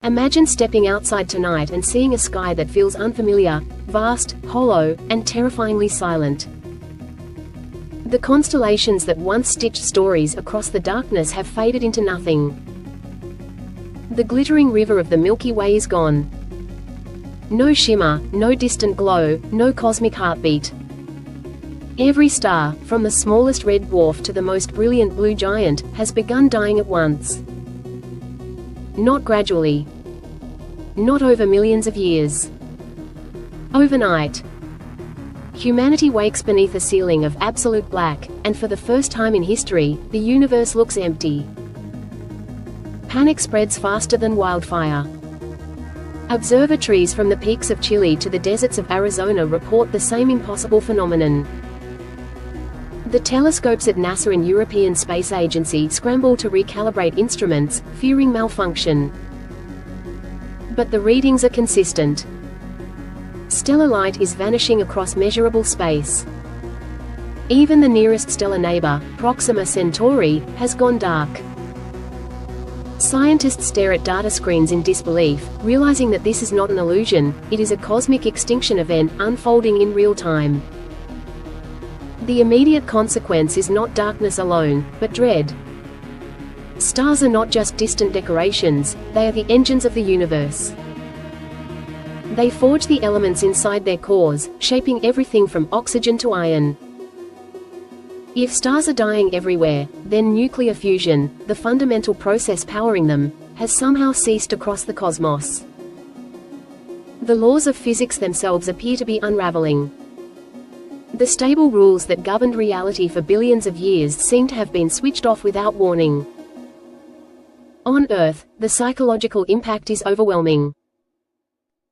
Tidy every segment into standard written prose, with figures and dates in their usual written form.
Imagine stepping outside tonight and seeing a sky that feels unfamiliar, vast, hollow, and terrifyingly silent. The constellations that once stitched stories across the darkness have faded into nothing. The glittering river of the Milky Way is gone. No shimmer, no distant glow, no cosmic heartbeat. Every star, from the smallest red dwarf to the most brilliant blue giant, has begun dying at once. Not gradually. Not over millions of years. Overnight. Humanity wakes beneath a ceiling of absolute black, and for the first time in history, the universe looks empty. Panic spreads faster than wildfire. Observatories from the peaks of Chile to the deserts of Arizona report the same impossible phenomenon. The telescopes at NASA and European Space Agency scramble to recalibrate instruments, fearing malfunction. But the readings are consistent. Stellar light is vanishing across measurable space. Even the nearest stellar neighbor, Proxima Centauri, has gone dark. Scientists stare at data screens in disbelief, realizing that this is not an illusion, it is a cosmic extinction event unfolding in real time. The immediate consequence is not darkness alone, but dread. Stars are not just distant decorations, they are the engines of the universe. They forge the elements inside their cores, shaping everything from oxygen to iron. If stars are dying everywhere, then nuclear fusion, the fundamental process powering them, has somehow ceased across the cosmos. The laws of physics themselves appear to be unraveling. The stable rules that governed reality for billions of years seem to have been switched off without warning. On Earth, the psychological impact is overwhelming.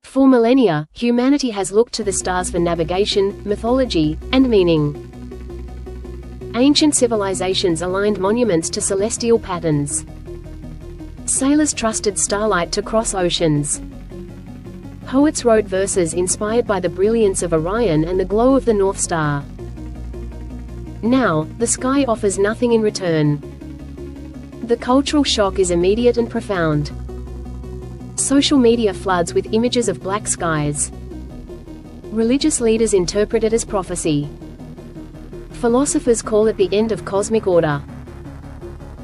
For millennia, humanity has looked to the stars for navigation, mythology, and meaning. Ancient civilizations aligned monuments to celestial patterns. Sailors trusted starlight to cross oceans. Poets wrote verses inspired by the brilliance of Orion and the glow of the North Star. Now, the sky offers nothing in return. The cultural shock is immediate and profound. Social media floods with images of black skies. Religious leaders interpret it as prophecy. Philosophers call it the end of cosmic order.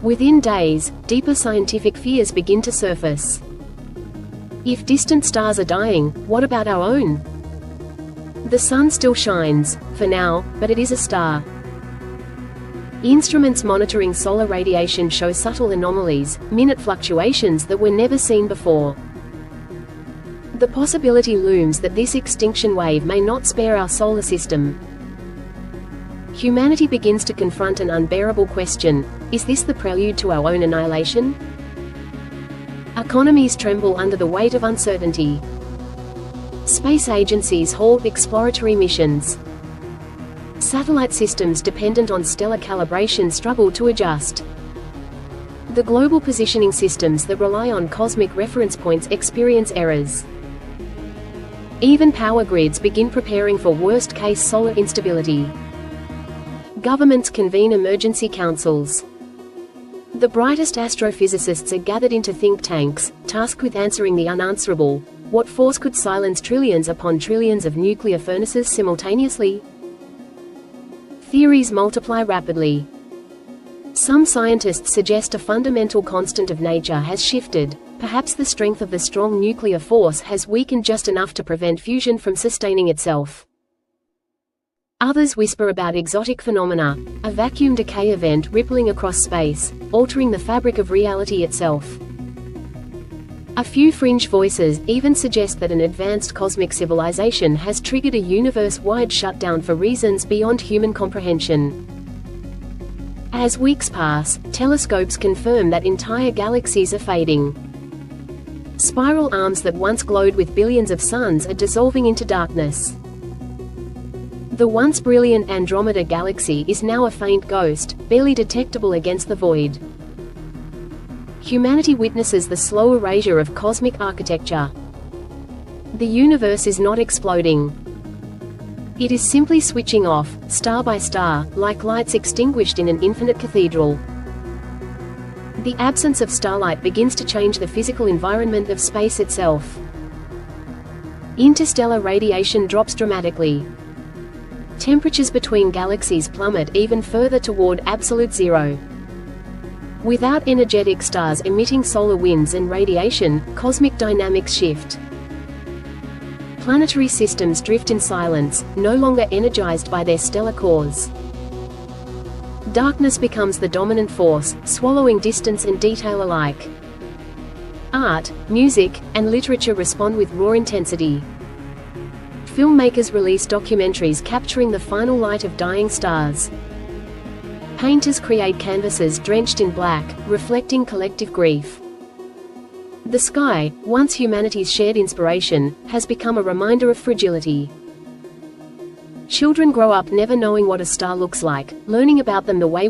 Within days, deeper scientific fears begin to surface. If distant stars are dying, what about our own? The sun still shines, for now, but it is a star. Instruments monitoring solar radiation show subtle anomalies, minute fluctuations that were never seen before. The possibility looms that this extinction wave may not spare our solar system. Humanity begins to confront an unbearable question: is this the prelude to our own annihilation? Economies tremble under the weight of uncertainty. Space agencies halt exploratory missions. Satellite systems dependent on stellar calibration struggle to adjust. The global positioning systems that rely on cosmic reference points experience errors. Even power grids begin preparing for worst-case solar instability. Governments convene emergency councils. The brightest astrophysicists are gathered into think tanks, tasked with answering the unanswerable: what force could silence trillions upon trillions of nuclear furnaces simultaneously? Theories multiply rapidly. Some scientists suggest a fundamental constant of nature has shifted. Perhaps the strength of the strong nuclear force has weakened just enough to prevent fusion from sustaining itself. Others whisper about exotic phenomena, a vacuum decay event rippling across space, altering the fabric of reality itself. A few fringe voices even suggest that an advanced cosmic civilization has triggered a universe-wide shutdown for reasons beyond human comprehension. As weeks pass, telescopes confirm that entire galaxies are fading. Spiral arms that once glowed with billions of suns are dissolving into darkness. The once brilliant Andromeda galaxy is now a faint ghost, barely detectable against the void. Humanity witnesses the slow erasure of cosmic architecture. The universe is not exploding. It is simply switching off, star by star, like lights extinguished in an infinite cathedral. The absence of starlight begins to change the physical environment of space itself. Interstellar radiation drops dramatically. Temperatures between galaxies plummet even further toward absolute zero. Without energetic stars emitting solar winds and radiation, cosmic dynamics shift. Planetary systems drift in silence, no longer energized by their stellar cores. Darkness becomes the dominant force, swallowing distance and detail alike. Art, music, and literature respond with raw intensity. Filmmakers release documentaries capturing the final light of dying stars. Painters create canvases drenched in black, reflecting collective grief. The sky, once humanity's shared inspiration, has become a reminder of fragility. Children grow up never knowing what a star looks like, learning about them the way